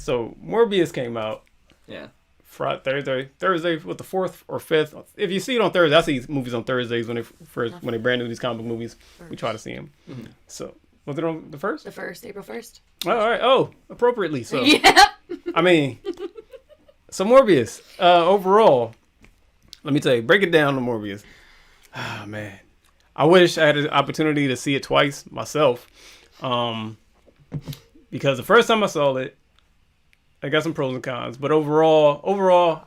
So Morbius came out. Yeah. Thursday with the 4th or 5th. If you see it on Thursday, I see movies on Thursdays when they brand new these comic book movies. We try to see them. Mm-hmm. So was it on the 1st? The 1st, April 1st. Oh, all right. Oh, appropriately so. Yeah. I mean, so Morbius. Overall, let me tell you, break it down to Morbius. Ah, man, I wish I had an opportunity to see it twice myself, because the first time I saw it, I got some pros and cons, but overall,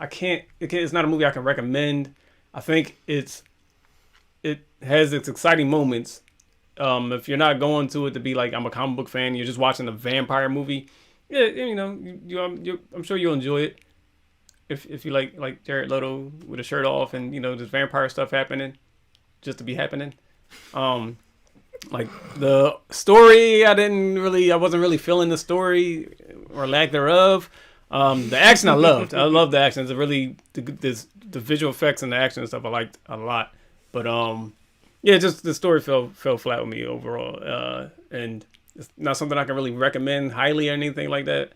it's not a movie I can recommend. I think it has its exciting moments. If you're not going to it to be like, I'm a comic book fan, you're just watching a vampire movie. Yeah, I'm sure you'll enjoy it. If you like Jared Leto with a shirt off and just vampire stuff happening, just to be happening. Like the story, I wasn't really feeling the story or lack thereof. The action I loved. I love the action. It's really the visual effects and the action and stuff I liked a lot. But yeah, just the story fell flat with me overall. And it's not something I can really recommend highly or anything like that.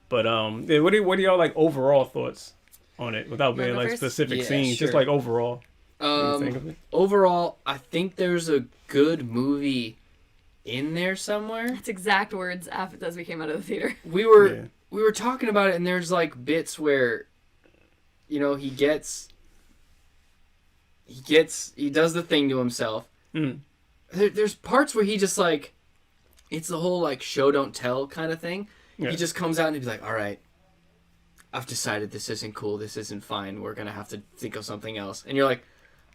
But yeah, what are y'all like overall thoughts on it without being like specific scenes? Sure. Just like overall. Overall, I think there's a good movie in there somewhere. That's exact words as we came out of the theater. We were talking about it, and there's like bits where, he does the thing to himself. Mm. There's parts where he just like, it's the whole like show don't tell kind of thing. Yeah. He just comes out and he's like, all right, I've decided this isn't cool. This isn't fine. We're going to have to think of something else. And you're like,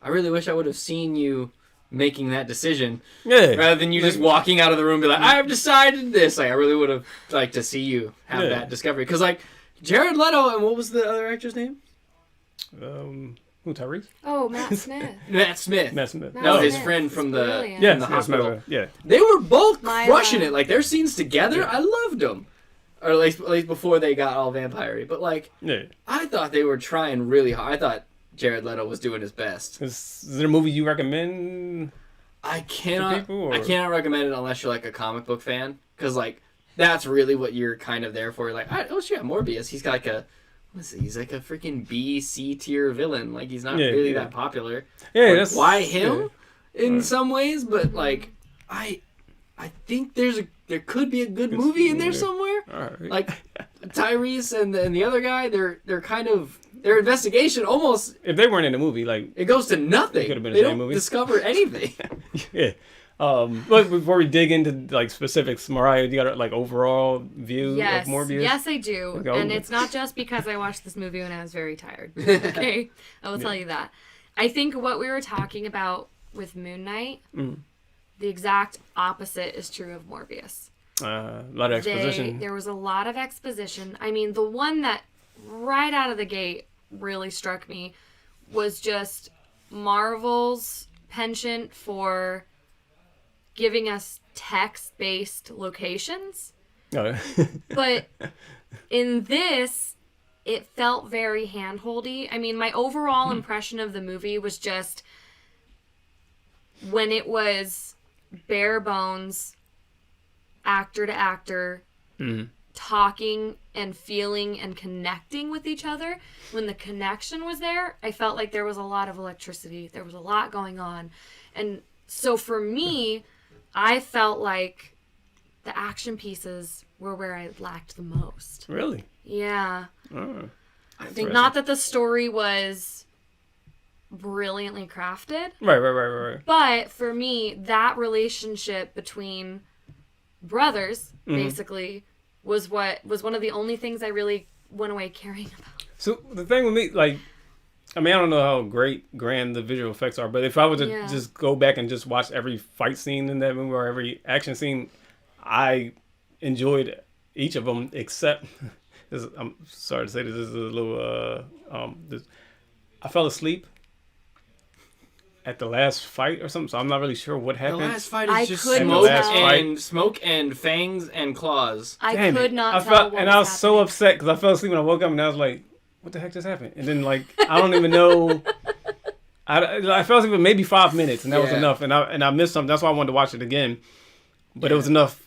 I really wish I would have seen you making that decision. Yeah. Rather than you just walking out of the room and be like, I've decided this. Like, I really would have liked to see you have that discovery. Because, like, Jared Leto and what was the other actor's name? Who, Tyrese? Oh, Matt Smith. Matt Smith. No, his friend from the hospital. Yeah. They were both crushing it. Like, their scenes together, I loved them. Or at least before they got all vampire-y. But, like, I thought they were trying really hard. I thought Jared Leto was doing his best. Is there a movie you recommend? I cannot recommend it unless you're like a comic book fan, because like that's really what you're kind of there for. You're like, Morbius. He's got like he's like a freaking B-C tier villain. Like he's not really that popular. Yeah, like, that's why him in some ways, but like I think there could be a good movie in there somewhere. Right. Like Tyrese and the other guy, they're kind of. Their investigation almost... If they weren't in the movie, like... It goes to nothing. It could have been the same movie. They don't discover anything. Yeah. But before we dig into, like, specifics, Mariah, you got, like, overall view of Morbius? Yes, I do. And it's not just because I watched this movie when I was very tired. Okay? I will tell you that. I think what we were talking about with Moon Knight, the exact opposite is true of Morbius. A lot of exposition. There was a lot of exposition. I mean, the one that right out of the gate really struck me was just Marvel's penchant for giving us text-based locations. Oh. But in this, it felt very hand-holdy. I mean, my overall impression of the movie was just when it was bare bones, actor to actor, talking and feeling and connecting with each other. When the connection was there, I felt like there was a lot of electricity. There was a lot going on. And so for me, I felt like the action pieces were where I lacked the most. Really? Yeah. Oh, I think not that the story was brilliantly crafted. Right. But for me, that relationship between brothers, basically, was one of the only things I really went away caring about. So the thing with me, like, I mean, I don't know how grand the visual effects are, but if I were to just go back and just watch every fight scene in that movie or every action scene, I enjoyed each of them except, I'm sorry to say this is a little, I fell asleep at the last fight or something, so I'm not really sure what happened. The last fight is just smoke and fangs and claws. I could not tell. And I was so upset because I fell asleep when I woke up and I was like, what the heck just happened? And then, like, I don't even know. I fell asleep for maybe 5 minutes and that was enough. And I missed something. That's why I wanted to watch it again. But it was enough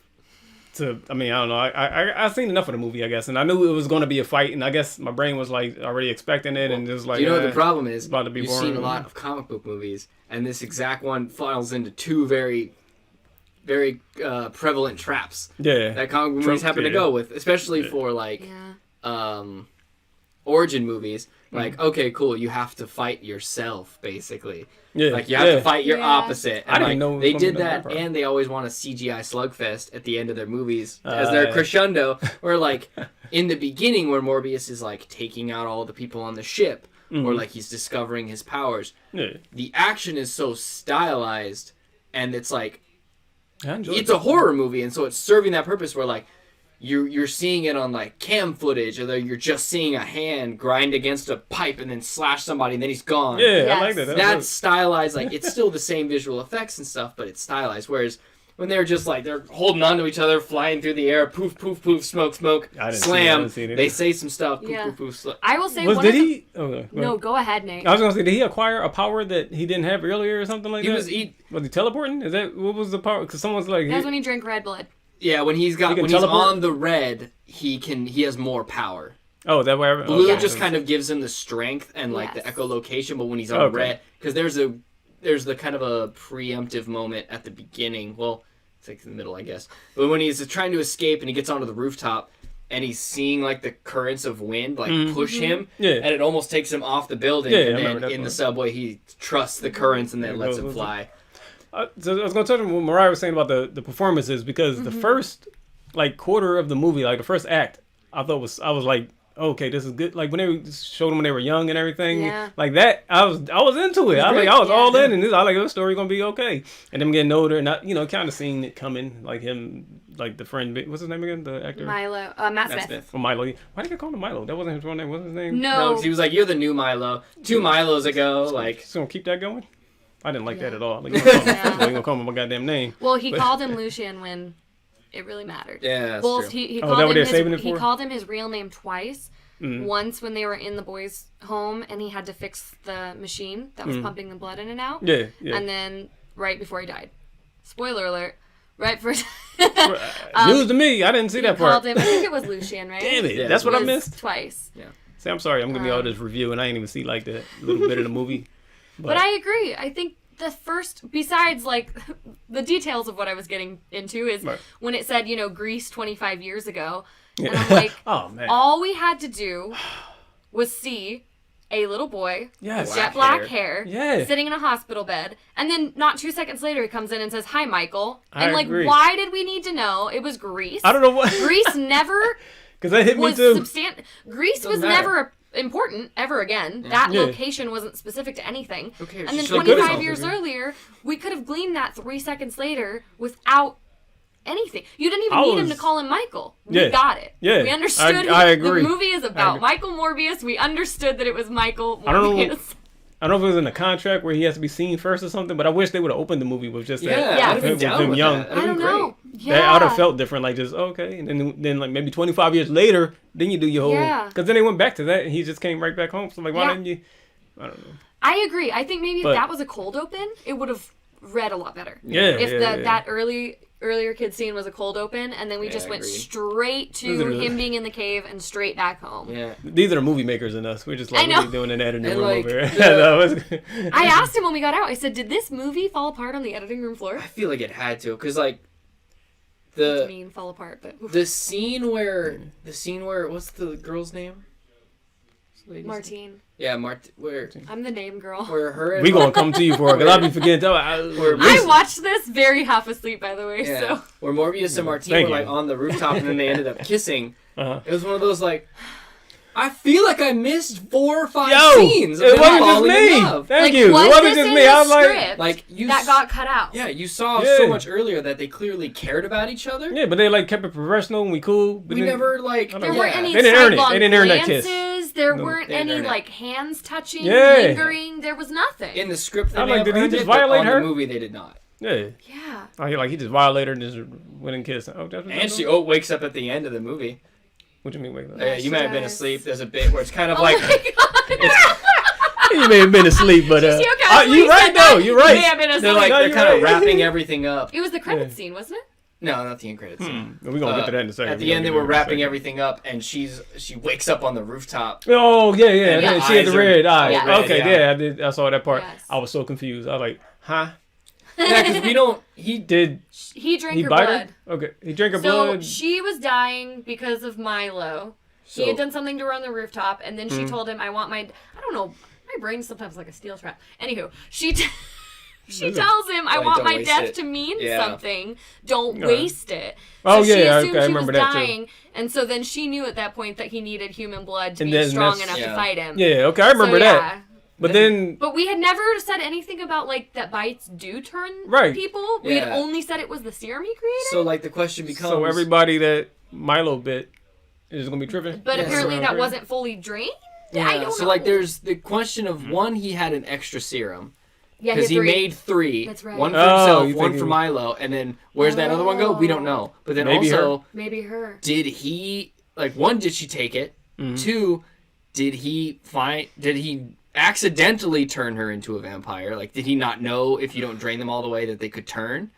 I mean, I don't know. I seen enough of the movie, I guess, and I knew it was going to be a fight, and I guess my brain was like already expecting it, and it was like. You know what the problem is? It's about to be You've boring. seen a lot of comic book movies, and this exact one falls into two very, very prevalent traps. Yeah. That comic book movies happen to go with, especially for like, origin movies. Like, okay, cool, you have to fight yourself, basically. Yeah. Like, you have to fight your opposite. And I didn't know they did that, and they always want a CGI slugfest at the end of their movies as their crescendo. Where, like, in the beginning, where Morbius is, like, taking out all the people on the ship, or, like, he's discovering his powers, the action is so stylized, and it's, like, it's a horror movie, and so it's serving that purpose where, like, you're seeing it on like cam footage, or you're just seeing a hand grind against a pipe and then slash somebody and then he's gone. Yeah, yes. I like that. That's stylized. Like, it's still the same visual effects and stuff, but it's stylized. Whereas when they're just like they're holding on to each other, flying through the air, poof, poof, poof, smoke, smoke, slam. They say some stuff. Poof, poof, poof. Smoke. I will say. No, go ahead, Nate. I was gonna say, did he acquire a power that he didn't have earlier or something like that? Was he teleporting? Is that what was the power? Because someone's like. That's when he drank red blood. Yeah, when he's on the red, he has more power. Oh, that way. Blue just kind of gives him the strength and like the echolocation, but when he's on red, because there's the kind of a preemptive moment at the beginning. Well, it's like in the middle, I guess. But when he's trying to escape and he gets onto the rooftop and he's seeing like the currents of wind like push him, and it almost takes him off the building. And then in the subway, he trusts the currents and then lets him fly. So I was going to touch on what Mariah was saying about the performances, because the first like quarter of the movie, like the first act, I was like, okay, this is good. Like when they showed them when they were young and everything, like that, I was into it. I was all in, and I like this story gonna be okay. And them getting older, and kind of seeing it coming, like him, like the friend, what's his name again, the actor? Milo, Matt Smith. Well, Milo. Why did they call him Milo? That wasn't his real name. What's his name? No, because he was like, you're the new Milo. 2 Milos ago, like. So keep that going. I didn't like that at all. Like, you gonna call him my goddamn name. Well, he called him Lucian when it really mattered. Yeah, that's true. He called him his real name twice. Once when they were in the boys' home and he had to fix the machine that was pumping the blood in and out. Yeah. And then right before he died. Spoiler alert. Right first. News to me. I didn't see that part. I think it was Lucian, right? Damn it. Yeah, that's what I missed. Twice. Yeah. See, I'm sorry. I'm giving you all this review and I ain't even see like the little bit of the movie. But I agree. I think the first, besides like the details of what I was getting into, is when it said, Greece 25 years ago. And I'm like, oh, man. All we had to do was see a little boy with jet black hair sitting in a hospital bed. And then not 2 seconds later, he comes in and says, "Hi, Michael." And why did we need to know it was Greece? I don't know what. Greece never because that hit me too. Greece was never important ever again. That location wasn't specific to anything. Okay, and then 25 years earlier, we could have gleaned that 3 seconds later without anything. You didn't even need him to call him Michael. We got it. Yeah. We understood. I agree. The movie is about Michael Morbius. We understood that it was Michael Morbius. I don't know if it was in the contract where he has to be seen first or something, but I wish they would have opened the movie with just that. With him young. I don't know. Yeah. I would have felt different, like just, okay. And then like maybe 25 years later, then you do your whole... Because then they went back to that and he just came right back home. So like, why didn't you... I don't know. I agree. I think maybe if that was a cold open, it would have read a lot better. That earlier kid scene was a cold open, and then we just went straight to him being in the cave and straight back home. Yeah, these are the movie makers in us. We're just like really doing an editing room over here. I asked him when we got out. I said, "Did this movie fall apart on the editing room floor?" I feel like it had to, because like fall apart, but the scene where what's the girl's name? Martine. Yeah, where I'm the name girl. Where her we gonna come to you for it, because I'll be forgetting. I watched this very half asleep, by the way. Yeah. So where Morbius and Martine were like on the rooftop, and then they ended up kissing. It was one of those like, I feel like I missed 4 or 5 scenes. It wasn't just me. Thank you. It wasn't just me. I was like that got cut out. Yeah, you saw so much earlier that they clearly cared about each other. Yeah, but they like kept it professional and we cool. We never like. There weren't any they didn't earn it. They didn't earn that kiss. There weren't any like hands touching, lingering. There was nothing in the script. I'm like, did he just violate her? In the movie, they did not. Yeah. Oh, he just violated her and just went and kissed. Oh, and she wakes up at the end of the movie. What do you mean wake up? Yeah, you might have been asleep. There's a bit where it's kind of like. You may have been asleep, but you're right though. You're right. You may have been asleep. They're kind of wrapping everything up. It was the credit scene, wasn't it? No, not the end credits. We're gonna get to that in a second. At the end, they were wrapping everything up, and she wakes up on the rooftop. Oh yeah. Yeah. She had the red eyes. Yeah. Okay, Red, yeah. I did. I saw that part. Yes. I was so confused. I was like, huh? Yeah, because we don't. He drank her bite blood. her? Okay, he drank her So blood. she was dying because of Milo. So, He had done something to her on the rooftop, and then she told him, I want my... I don't know. My brain's sometimes like a steel trap. Anywho, she tells him, I Like, want don't my waste death it. to mean Yeah. something. Don't Yeah. waste it. Oh, so she yeah, assumed okay, I she was remember that, too. dying, and so then she knew at that point that he needed human blood to And be then strong that's- enough to Yeah. fight him. Yeah, okay, I remember So, that. yeah. But then, But we had never said anything about, like, that bites do turn Right. people. We had Yeah. only said it was the serum he created. so like the question becomes. so everybody that Milo bit is gonna be tripping. But Yeah, apparently so- that wasn't fully drained? I Yeah, don't so know. like there's the question of one, he had an extra serum. Yeah, Because he three. made 3. That's right. One for Oh, himself, you one think for he- Milo, and then where's that other one go? We don't know. But then Maybe also, Maybe her. did he, like, one, did she take it? Mm-hmm. 2, did he accidentally turn her into a vampire? Like, did he not know if you don't drain them all the way that they could turn?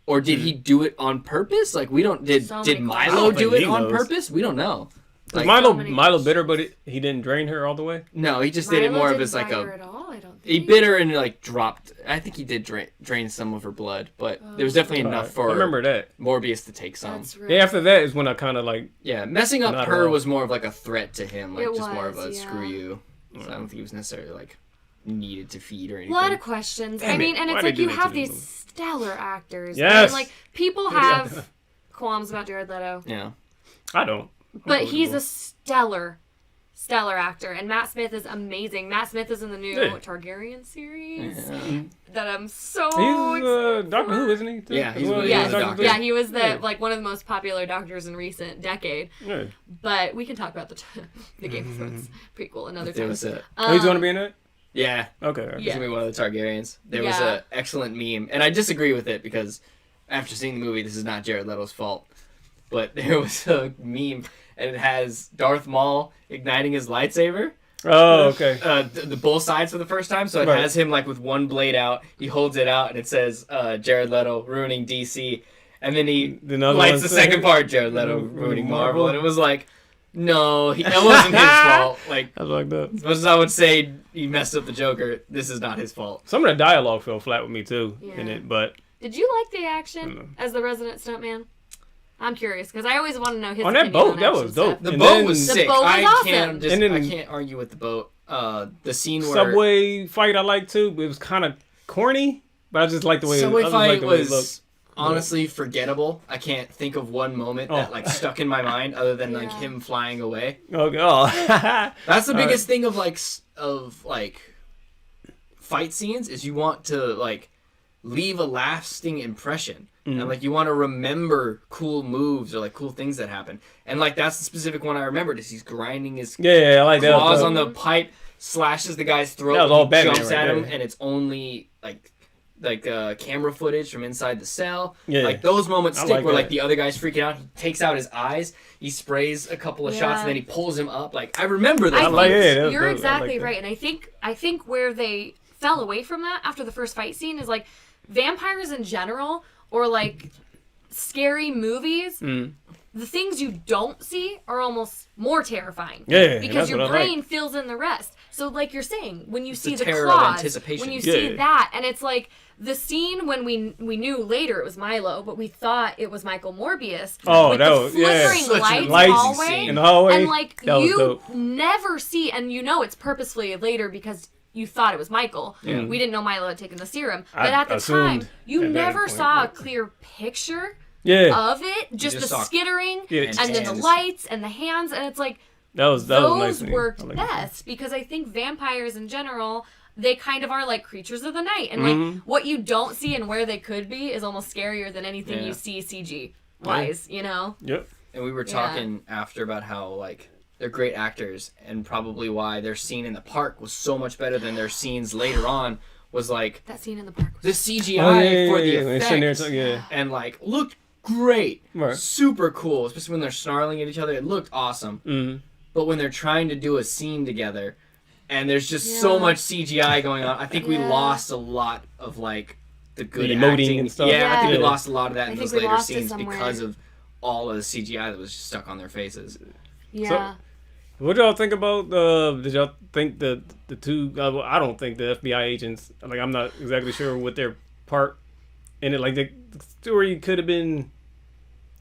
Or did he do it on purpose? Like, we don't, did So many Milo questions. do I it think he on knows. purpose? We don't know. Was Like, so many Milo bit her, questions. but he didn't drain her all the way. no, he just did it Milo more of didn't as like bite her a, at all, I don't he think. bit her and like dropped, I think he did drain some of her blood, but there was definitely enough I for remember that. Morbius to take some. That's right. Yeah, after that is when I kind of like. Yeah, messing up Not at her all. was more of like a threat to him, like It just more of was, a yeah. screw you. So I don't think he was necessarily like needed to feed or A anything. lot of questions. Damn I mean, it. and Why'd it's they like do you that to have this these movie? stellar actors. Yes. And like people have qualms about Jared Leto, Yeah, I don't. but he's a stellar actor, and Matt Smith is amazing. Matt Smith is in the new Yeah. Targaryen series yeah. that I'm so He's excited Doctor for. Who, isn't he? too? Yeah, he's As well? one of Yeah, the doctors. yeah, he was the Yeah. like one of the most popular doctors in recent decade. Yeah. But we can talk about the Game of Thrones prequel another There time. was a Oh, he's gonna be in it. yeah, Okay. Yeah. he's gonna be one of the Targaryens. There was Yeah. a excellent meme, and I disagree with it because after seeing the movie, this is not Jared Leto's fault. But there was a meme, and it has Darth Maul igniting his lightsaber. Oh, okay. The both sides for the first time, so it Right. has him like with one blade out. He holds it out, and it says Jared Leto ruining DC, and then he Another lights one the said- second part, Jared Leto Ruining ruining Marvel. Marvel, and it was like, no, that wasn't his fault. Like I was like that. as much as I would say he messed up the Joker, this is not his fault. Some of the dialogue fell flat with me too in Yeah. it, but Did you like the I don't action know. as the resident stuntman? I'm curious because I always want to know his On that opinion boat, on that action was dope. stuff. The And boat then- was The sick. boat was I awesome. can't just And then- I can't argue with the boat. The scene where Subway fight I liked too. But it was kind of corny, but I just liked the way. Subway I just fight liked the way it was looked. honestly forgettable. I can't think of one moment that Oh. like stuck in my mind other than like Yeah. him flying away. Okay. Oh. That's the All biggest thing of like fight scenes is you want to like leave a lasting impression. Mm-hmm. And like you want to remember cool moves or like cool things that happen. And like that's the specific one I remembered is he's grinding his Yeah, I like that. claws That was on dope. the pipe, slashes the guy's throat, That was all he Batman jumps right at him, there. and it's only like camera footage from inside the cell. Yeah. Like those moments I stick like where like that. the other guy's freaking out. He takes out his eyes, he sprays a couple of shots, Yeah. and then he pulls him up. Like I remember that. I I think like it. That was you're dope. I exactly like that. right, and I think where they fell away from that after the first fight scene is like vampires in general or like scary movies. Mm. The things you don't see are almost more terrifying. Yeah, because that's your what I brain like. fills in the rest. So like you're saying, when you see the the terror of claws, anticipation. when you Yeah. see that, and it's like the scene when we knew later it was Milo, but we thought it was Michael Morbius. Oh, with that the was- yeah. flickering Such a lights, lights hallway, scene. in the hallway. and like that was you dope. never see, and you know it's purposefully later because you thought it was Michael. Yeah. We didn't know Milo had taken the serum, I but at the assumed time, you at that never point, saw a yeah. clear picture Yeah, of it. Just just the saw- skittering, Yeah, and then the hands. lights and the hands, and it's like that was those nice. to me. worked I like that. best because I think vampires in general, they kind of are like creatures of the night, and Mhm. like what you don't see and where they could be is almost scarier than anything Yeah. you see CG wise. You know? Yep. And we were Yeah. talking after about how like they're great actors, and probably why their scene in the park was so much better than their scenes later on was like That scene in the park was the CGI Oh, yeah, for yeah, the yeah. When they're sitting there effects, talking- yeah. and like looked great, Right. super cool, especially when they're snarling at each other. It looked awesome. Mm. But when they're trying to do a scene together, and there's just so Yeah. much CGI going on, I think we Yeah. lost a lot of like the good emoting acting and stuff. Yeah, I think we Yeah. lost a lot of that in think those we later lost it scenes somewhere. because of all of the CGI that was just stuck on their faces. Yeah. What do y'all think about? Did y'all think the two? Well, I don't think the FBI agents. Like, I'm not exactly sure what their part in it. Like, the story could have been,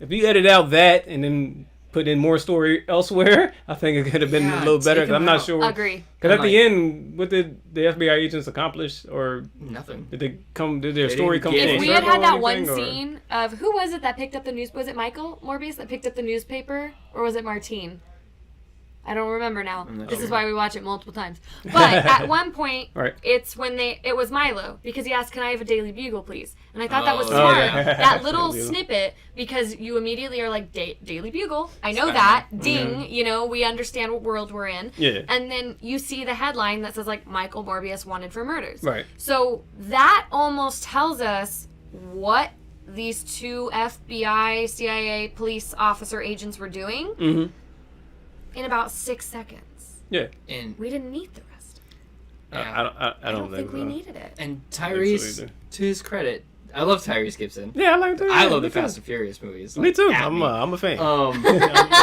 if you edit out that and then put in more story elsewhere, I think it could have been Yeah, a little better. take 'Cause I'm them not out. sure. Agree. Because at And, the end, what did the FBI agents accomplish, or Nothing. did they come? Did their They story didn't come? get full it. If we had circle had or that one anything, or- scene of who was it that picked up the news? Was it Michael Morbius that picked up the newspaper, or was it Martine? I don't remember now. I'm not This is sure. why we watch it multiple times. But at one point, Right. it's when it was Milo, because he asked, "Can I have a Daily Bugle, please?" And I thought that was Oh, smart. yeah. That little Daily Bugle. snippet, because you immediately are like, Daily Bugle. I know Spider-Man. that. Ding. You know, we understand what world we're in. Yeah. And then you see the headline that says, like, Michael Morbius wanted for murders. Right. So that almost tells us what these two FBI, CIA, police officer agents were doing Mm-hmm. in about 6 seconds. Yeah. And We didn't need the rest. I don't think we so. needed it. and Absolutely. Tyrese, to his credit, I love Tyrese Gibson. Yeah, I like that. I love the Me too. Fast and Furious movies. Me like, too. at me. I'm a fan.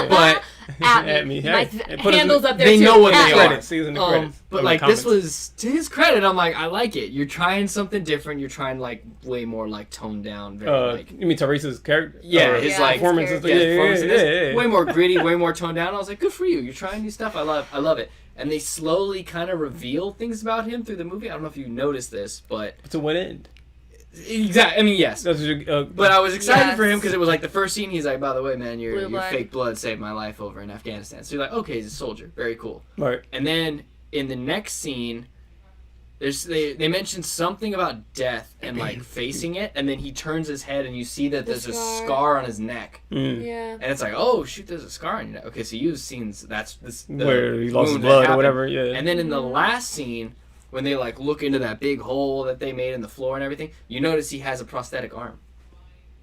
But At me. My Hey, put us handles in- up there they too. know what At they me. are. Credits. See us in the credits. But in like the this comments. was to his credit. I'm like, I like it. You're trying something different. You're trying like way more like toned down. Very like You mean Teresa's character? Yeah, his, like, performance and stuff. character. yeah, performance in this, yeah. way more gritty, way more toned down. I was like, good for you. You're trying new stuff. I love it. And they slowly kind of reveal things about him through the movie. I don't know if you noticed this, but To what end? exactly. I mean, yes. That's what you, But I was excited Yes. for him because it was like the first scene. He's like, by the way, man, Blue your blood. fake blood saved my life over in Afghanistan. So you're like, okay, he's a soldier. Very cool. right. And then in the next scene, they mention something about death and like facing it, and then he turns his head and you see that there's a scar. scar on his neck, Mm. Yeah. and it's like, oh shoot, there's a scar on your neck. Okay, so you've seen the Where he lost his wound that blood or happened. whatever. Yeah. And then in the last scene, when they like look into that big hole that they made in the floor and everything, you notice he has a prosthetic arm.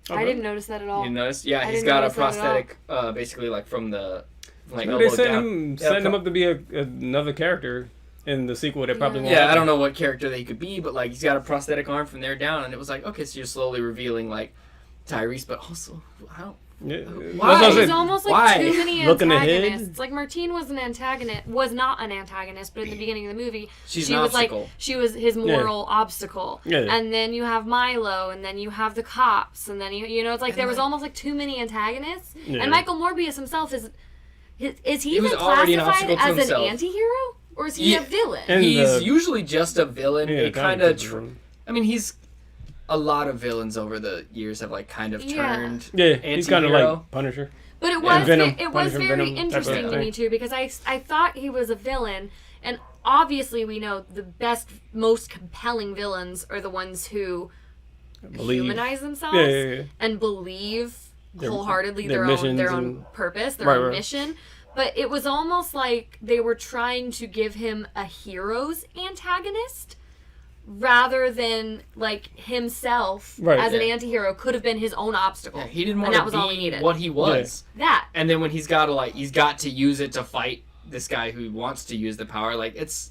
I didn't notice that at all. You notice? Yeah, I he's didn't got a notice that at all. prosthetic, basically like from the like They elbow set down. him, Yeah, setting him up to be another character in the sequel. That probably won't. Yeah, I happen. don't know what character that he could be, but like he's got a prosthetic arm from there down, and it was like, okay, so you're slowly revealing like Tyrese, but also how? Yeah. Why? That's what I There's said. almost like Why? too many Looking ahead? antagonists. Like Martine was not an antagonist, but in the beginning of the movie, She's she an was obstacle. like she was his moral obstacle. Yeah. And then you have Milo, and then you have the cops, and then you know it's like And there was like- almost like too many antagonists. Yeah. And Michael Morbius himself is he He was even already an classified obstacle to as an himself. anti-hero, or is he Yeah. a villain? And He's usually just a villain. Yeah, It kind of. villain. I mean, he's a lot of villains over the years have like kind of Yeah. turned. Yeah, he's kind of anti-hero. like Punisher. But it Yeah. was Venom, it was Punisher, very Venom type of interesting to thing. me too, because I thought he was a villain, and obviously we know the best, most compelling villains are the ones who Believe. humanize themselves Yeah. and believe Their- wholeheartedly their their missions own and- purpose, their Right, own right. mission. But it was almost like they were trying to give him a hero's antagonist rather than like himself Right, as an yeah. anti-hero could have been his own obstacle. Yeah, he didn't and want that to was all we be needed. what he was. That And then when he's got to use it to fight this guy who wants to use the power, like it's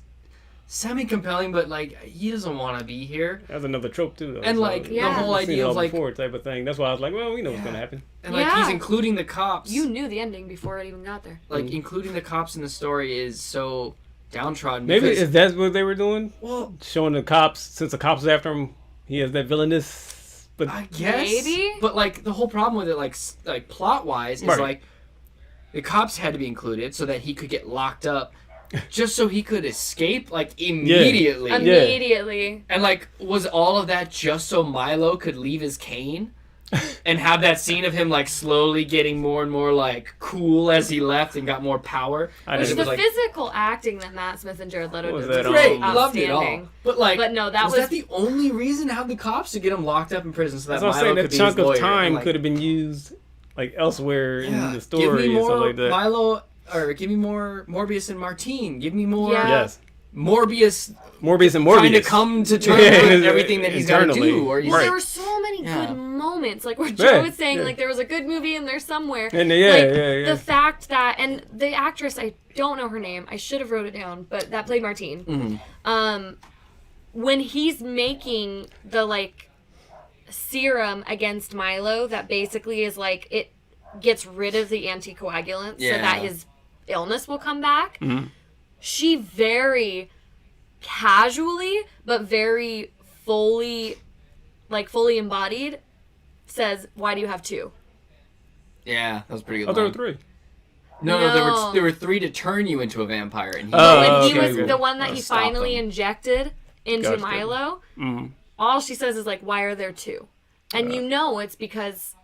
semi-compelling, but like he doesn't want to be here. That's another trope too, though. And, like, the whole I've seen idea it of, all like- before type of thing. That's why I was like, well, we know what's Yeah. gonna happen. And like Yeah. he's including the cops. you knew the ending before it even got there. Like including the cops in the story is so downtrodden. Maybe because, is that what they were doing? well, Showing the cops, since the cops is after him, he has that villainous. But I guess. Maybe? But like the whole problem with it, like plot wise, is Right. like the cops had to be included so that he could get locked up, just so he could escape like immediately. Immediately. And like, was all of that just so Milo could leave his cane? And have that scene of him like slowly getting more and more like cool as he left and got more power. I And Which it the was like physical acting that Matt Smith and Jared Leto What was did that, was great, um, loved it all. outstanding. But like, But no, that was was that the only reason to have the cops to get him locked up in prison so that that's what I'm Milo saying. could That be chunk his lawyer? of time And, like, could have been used like elsewhere in the give story me and stuff more like that. Milo, or give me more Morbius and Martine. Give me more Yeah. Yes, Morbius Morbius and trying to Morbius. come to terms Yeah, with everything that he's got to internally. do. Or he's, Well, Right. there were so many Yeah. good moments, like where Joe Yeah, was saying, yeah. like there was a good movie in there somewhere. And like, yeah. The fact that, and the actress, I don't know her name. I should have wrote it down, but that played Martine. Mhm. When he's making the like serum against Milo that basically is like it gets rid of the anticoagulants so that his illness will come back. Mm-hmm. She very casually but very fully embodied says, "Why do you have 2?" Yeah, that was pretty good. Oh, there were 3. No, there were 3 to turn you into a vampire. And when he okay, was okay. the one that he Stop finally them. injected into Gotcha. Milo, Mm-hmm. all she says is like, "Why are there 2?" And you know it's because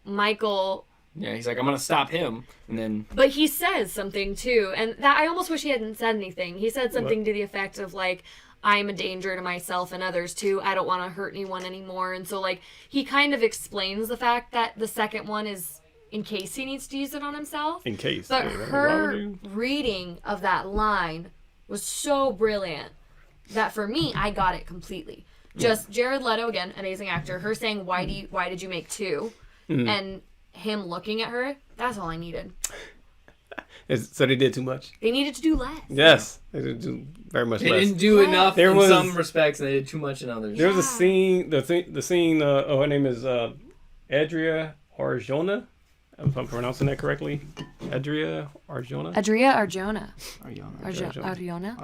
Michael. Yeah, he's like, I'm gonna stop him, and then. But he says something too, and that I almost wish he hadn't said anything. He said something to the effect of like, "I'm a danger to myself and others too. I don't want to hurt anyone anymore." And so like he kind of explains the fact that the second one is in case he needs to use it on himself. In case. But Yeah, her reading of that line was so brilliant that for me, I got it completely. Just Jared Leto, again, amazing actor. Her saying, why did you make 2? Mm-hmm. And him looking at her, that's all I needed. So they did too much. They needed to do less. Yes, they did do very much They less. didn't do enough There in was- some respects, and they did too much in others. There was a scene. The scene. Her name is Adria Arjona. If I'm pronouncing that correctly, Adria Arjona. Adria Arjona. Ariana.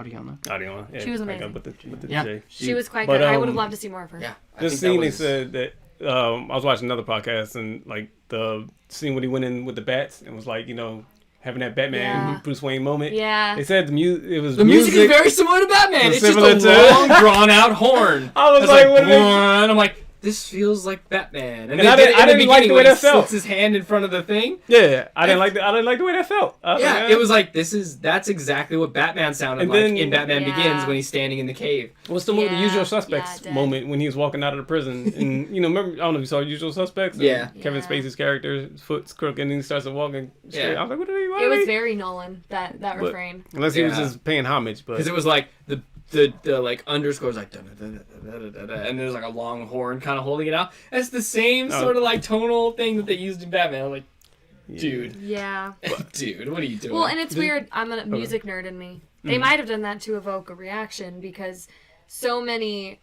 Ariana. Yeah, She was I got amazing. with the Yeah. J. She was quite But, good. I would have loved to see more of her. Yeah. I This think that scene, they was- said that I was watching another podcast, and like the scene when he went in with the bats and was like, having that Batman Yeah. Bruce Wayne moment. Yeah. They said it was The music is very similar to Batman. It's just Similar a to- long, drawn-out horn. I was It's like, what are they- and I'm like, this feels like Batman. And I didn't like the way that felt. Puts his hand in front of the thing. Yeah, I didn't like the way that felt. I was Yeah, like, it was like that's exactly what Batman sounded And like then- in Batman Yeah. Begins when he's standing in the cave. What's the movie? The Yeah, Usual yeah, Suspects it did. moment when he was walking out of the prison, and remember, I don't know if you saw Usual Suspects. and Yeah. Kevin Yeah. Spacey's character, his foot's crooked, and he starts walking straight. Yeah. I was like, what are they? It was very Nolan, that But- refrain. Unless he was Yeah. just paying homage, but Because it was like the like underscores like and there's like a long horn kind of holding it out. That's the same Oh. sort of like tonal thing that they used in Batman. I'm like, dude, Yeah. dude, what are you doing? Well, and it's weird. I'm a music nerd in me. They might have done that to evoke a reaction because so many,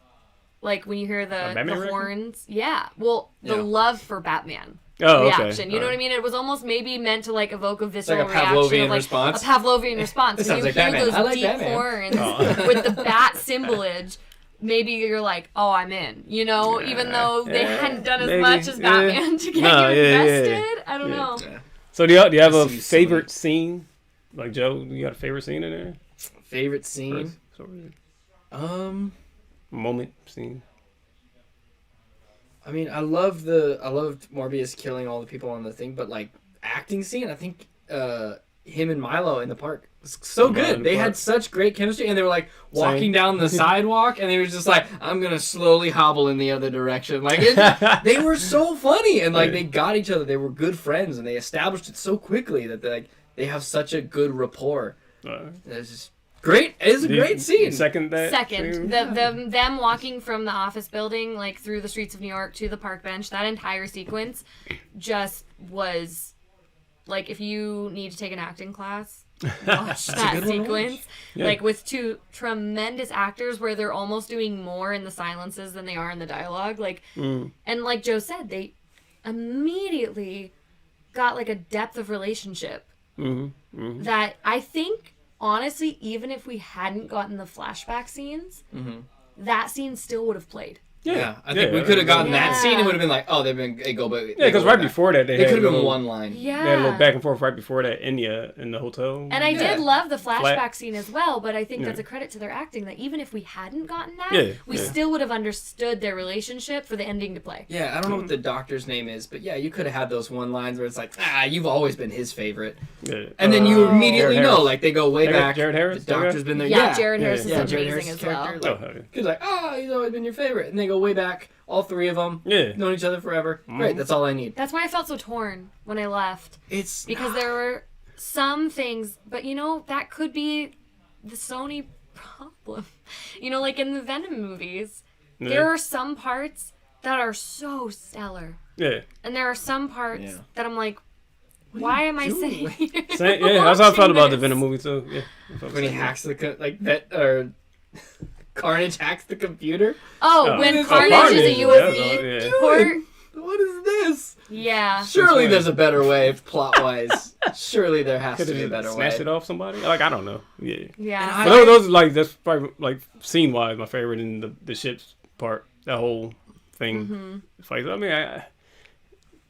like when you hear the Batman reaction? horns, yeah. Well, the Yeah. love for Batman oh, okay. reaction. You know what I mean? It was almost maybe meant to like evoke a visceral Like a reaction Pavlovian of like response? a Pavlovian response. This When you sounds like hear Batman. those I like deep Batman. horns Oh. with the bat symbolage. Maybe you're like, oh, I'm in, even though they Yeah, hadn't done as maybe, much as yeah. Batman to get No, you yeah, invested. I don't Yeah. know. Yeah. So do you have a See favorite scene? Like Joe, you got a favorite scene in there? Favorite scene? First, moment scene. I mean, I loved Morbius killing all the people on the thing, but like acting scene, I think him and Milo in the park was so Milo in good. the They park. had such great chemistry, and they were like walking Same. down the sidewalk, and they were just like, "I'm gonna slowly hobble in the other direction." Like they were so funny, and like they got each other. They were good friends, and they established it so quickly that they have such a good rapport. It's just great. It's a great scene. Second that. Second, scene? them walking from the office building like through the streets of New York to the park bench. That entire sequence just was like if you need to take an acting class, watch that good one to sequence. Yeah. Like with 2 tremendous actors where they're almost doing more in the silences than they are in the dialogue. Like and like Joe said, they immediately got like a depth of relationship that I think. Honestly, even if we hadn't gotten the flashback scenes, that scene still would have played. Yeah, I think we could have gotten that scene. It would have been like, oh, they go back. Yeah, because right before that they had could have a been little- one line. Yeah. They had a little back and forth right before that in the hotel. And I Yeah. did love the flashback scene as well, but I think that's a credit to their acting that even if we hadn't gotten that, we still would have understood their relationship for the ending to play. Yeah, I don't know what the doctor's name is, but yeah, you could have had those one lines where it's like, you've always been his favorite. Yeah. And then you immediately Jared know, Harris. like they go way back. Jared Harris? The doctor's been there. Yeah, Jared Harris Yeah. is Jared amazing Harris' as well. character. Like, Oh, okay. he's like, he's always been your favorite. And they go way back, all 3 of them. Yeah. Known each other forever. Great, that's all I need. That's why I felt so torn when I left. It's Because there were some things, but that could be the Sony problem. Like in the Venom movies, there are some parts that are so stellar. Yeah. And there are some parts that I'm like, why am I sitting here? Yeah, that's how I felt about the watching Venom this? movie too. Yeah. when he hacks the like that or Carnage hacks the computer. Oh, when Carnage Carnage, is a USB port. What is this? Yeah. Surely there's a better way, plot-wise. Surely there has to be a better way. Smash it off somebody? Like, I don't know. Yeah. Yeah. But those like, that's probably, like, scene-wise, my favorite in the ship's part. That whole thing. Fight. I mean,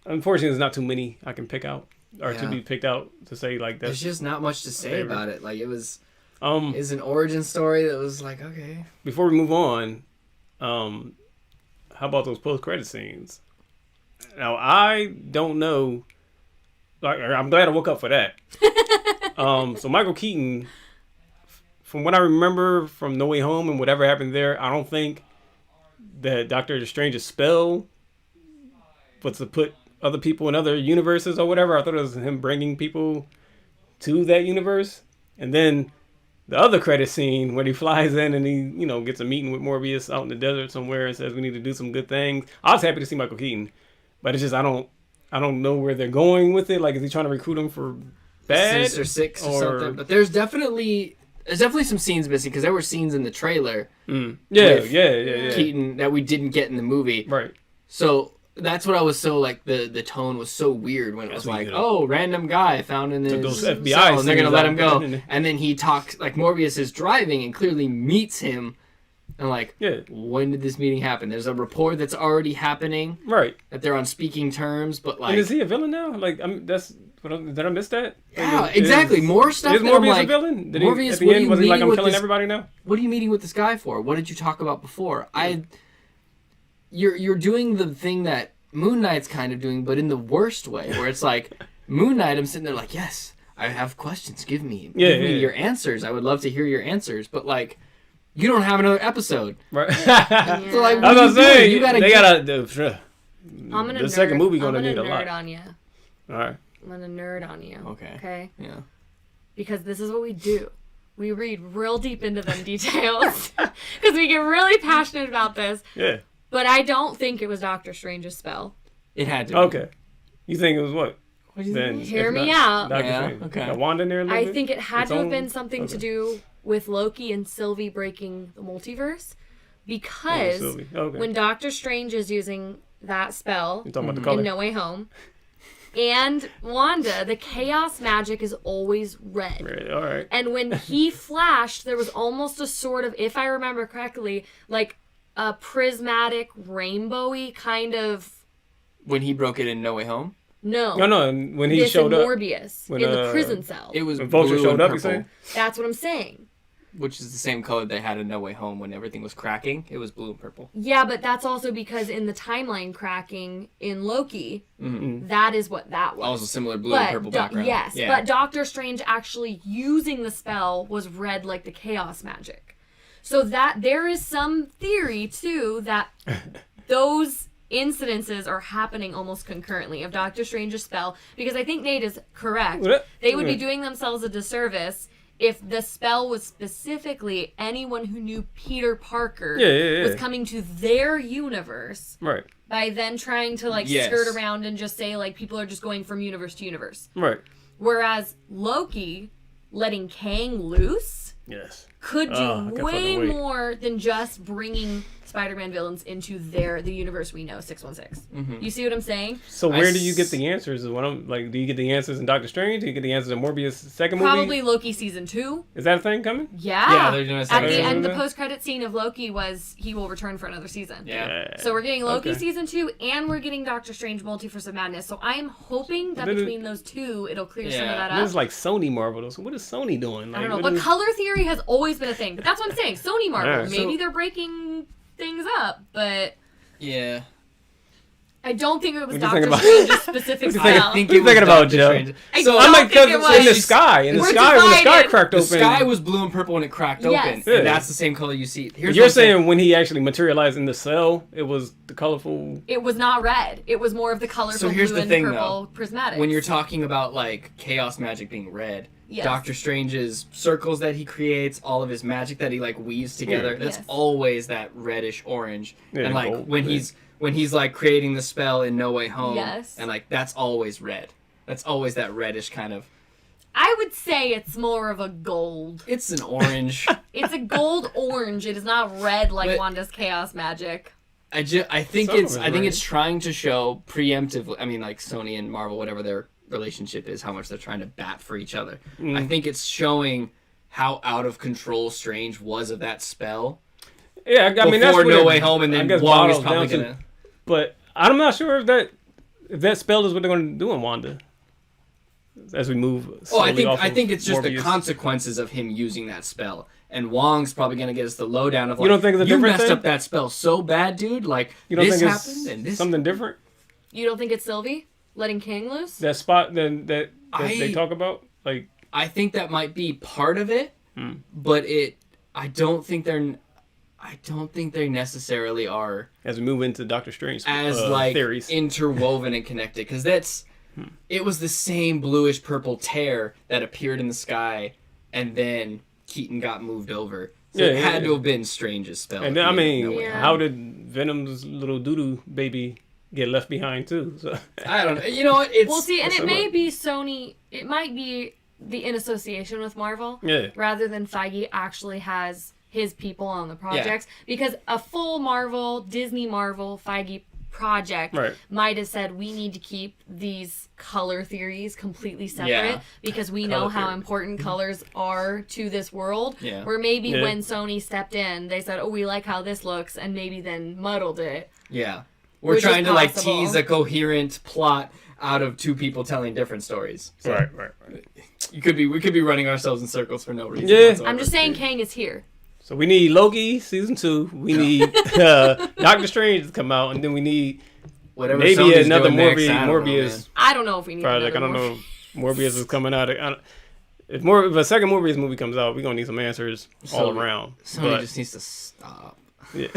unfortunately, there's not too many I can pick out. Or to be picked out to say, like, that's... There's just not much to say favorite. about it. Like, it was... It's an origin story that was like, okay. Before we move on, how about those post-credit scenes? Now, I don't know. Like, I'm glad I woke up for that. So Michael Keaton, from what I remember from No Way Home and whatever happened there, I don't think that Doctor Strange's spell was to put other people in other universes or whatever. I thought it was him bringing people to that universe. And then the other credit scene when he flies in and he, gets a meeting with Morbius out in the desert somewhere and says we need to do some good things. I was happy to see Michael Keaton, but it's just I don't know where they're going with it. Like, is he trying to recruit him for bad? Sinister Six or something? But there's definitely some scenes missing because there were scenes in the trailer. Yeah. Keaton that we didn't get in the movie. Right. So that's what I was so like. The tone was so weird when it was like, oh, random guy found in those his FBI cell and they're gonna let him go. And And then he talks like Morbius is driving and clearly meets him. And like, when did this meeting happen? There's a rapport that's already happening. Right. That they're on speaking terms, but like, and is he a villain now? Like, did I miss that? Yeah, like, exactly. More stuff. Is Morbius a villain? Did Morbius, he, at the end, was he like, I'm killing everybody now? What are you meeting with this guy for? What did you talk about before? You're doing the thing that Moon Knight's kind of doing, but in the worst way, where it's like, Moon Knight, I'm sitting there like, yes, I have questions. Give me your answers. I would love to hear your answers. But like, you don't have another episode. Right. So like, I was gonna say, you gotta the second movie gonna need a lot. I'm gonna nerd on you. All right. I'm gonna nerd on you. Okay. Yeah. Because this is what we do. We read real deep into them details because we get really passionate about this. Yeah. But I don't think it was Doctor Strange's spell. It had to be. Okay. You think it was what? What do you think? Hear me out. Okay. Got Wanda in there a little I bit? think it had to have been something to do with Loki and Sylvie breaking the multiverse. Because when Doctor Strange is using that spell in No Way Home, and Wanda, the chaos magic is always red. Right, all right. And when he flashed, there was almost a sort of, if I remember correctly, like a prismatic, rainbowy kind of... When he broke it in No Way Home? No. When he showed up. Morbius, in the prison cell. It was when Vulture showed up, you saying? That's what I'm saying. Which is the same color they had in No Way Home when everything was cracking. It was blue and purple. Yeah, but that's also because in the timeline cracking in Loki, that is what that was. Also similar blue and purple background. Yes, but Doctor Strange actually using the spell was red like the chaos magic. So that there is some theory, too, that those incidences are happening almost concurrently of Doctor Strange's spell. Because I think Nate is correct. They would be doing themselves a disservice if the spell was specifically anyone who knew Peter Parker was coming to their universe. Right. By then trying to skirt around and just say people are just going from universe to universe. Right. Whereas Loki letting Kang loose could do way more than just bringing Spider-Man villains into the universe we know, 616. You see what I'm saying? So where do you get the answers? Is what I'm like. Do you get the answers in Doctor Strange? Do you get the answers in Morbius' second movie? Probably Loki season 2. Is that a thing coming? Yeah. They're doing a At second the season. end, the post-credit scene of Loki was he will return for another season. Yeah. So we're getting Loki season 2, and we're getting Doctor Strange Multiverse of Madness. So I am hoping that between those two, it'll clear some of that up. This is like Sony Marvel. So what is Sony doing? I don't know. But color theory has always been a thing. But that's what I'm saying. Sony Marvel. Maybe they're breaking things up, but I don't think it was Doctor Strange's specific style. I think it was thinking about Doctor Joe. Strange. So I'm like, because it's in the sky, when the sky cracked open. The sky was blue and purple when it cracked open, and that's the same color you see. You're saying when he actually materialized in the cell, it was the colorful. It was not red. It was more of the colorful blue and purple prismatic. When you're talking about chaos magic being red. Yes. Doctor Strange's circles that he creates, all of his magic that he weaves together, that's always that reddish orange. And when he's creating the spell in No Way Home, and that's always red. That's always that reddish kind of I would say it's more of a gold. It's an orange. It's a gold orange. It is not red like But- Wanda's chaos magic. I think Some it's of it, I think right? it's trying to show preemptively. I mean, like Sony and Marvel, whatever their relationship is, how much they're trying to bat for each other. I think it's showing how out of control Strange was of that spell. Yeah, I mean that's before what No it- Way Home, and I then guess Wong is bottles probably down to- gonna. But I'm not sure if that spell is what they're going to do in Wanda. As we move. Oh, I slowly off think of it's just the Morbius. consequences of him using that spell. And Wong's probably gonna get us the lowdown of like, You don't think it's a you different messed thing? up that spell so bad, dude. Like You don't this think happened it's and this. something different? You don't think it's Sylvie letting Kang loose? That spot that they I- talk about, like I think that might be part of it, but I don't think they necessarily are as we move into Doctor Strange as like theories. interwoven and connected, because it was the same bluish purple tear that appeared in the sky, and then Keaton got moved over. So it had to have been Strange's spell. And then, I mean, No way. Yeah. how did Venom's little doodoo baby get left behind too? So I don't know. You know what? It's Well, see, and That's it so may much. be Sony. It might be in association with Marvel, yeah, rather than Feige actually has his people on the projects. Because a full Disney Marvel Feige project Right. might have said we need to keep these color theories completely separate Yeah. because we know Color how theory. important colors are to this world. Yeah. Where maybe Yeah. when Sony stepped in, they said, "Oh, we like how this looks," and maybe then muddled it. Yeah. We're Which is trying to like possible. tease a coherent plot out of two people telling different stories. So right. we could be running ourselves in circles for no reason. Yeah. whatsoever. I'm just saying, Kang is here. So we need Loki season 2. We need Doctor Strange to come out, and then we need Whatever maybe Sony's another doing next, I don't know, Morbius man. I don't know if we need project. I another don't one. know. Morbius is coming out. If a second Morbius movie comes out, we're gonna need some answers all Sony- around. Sony But- just needs to stop. yeah.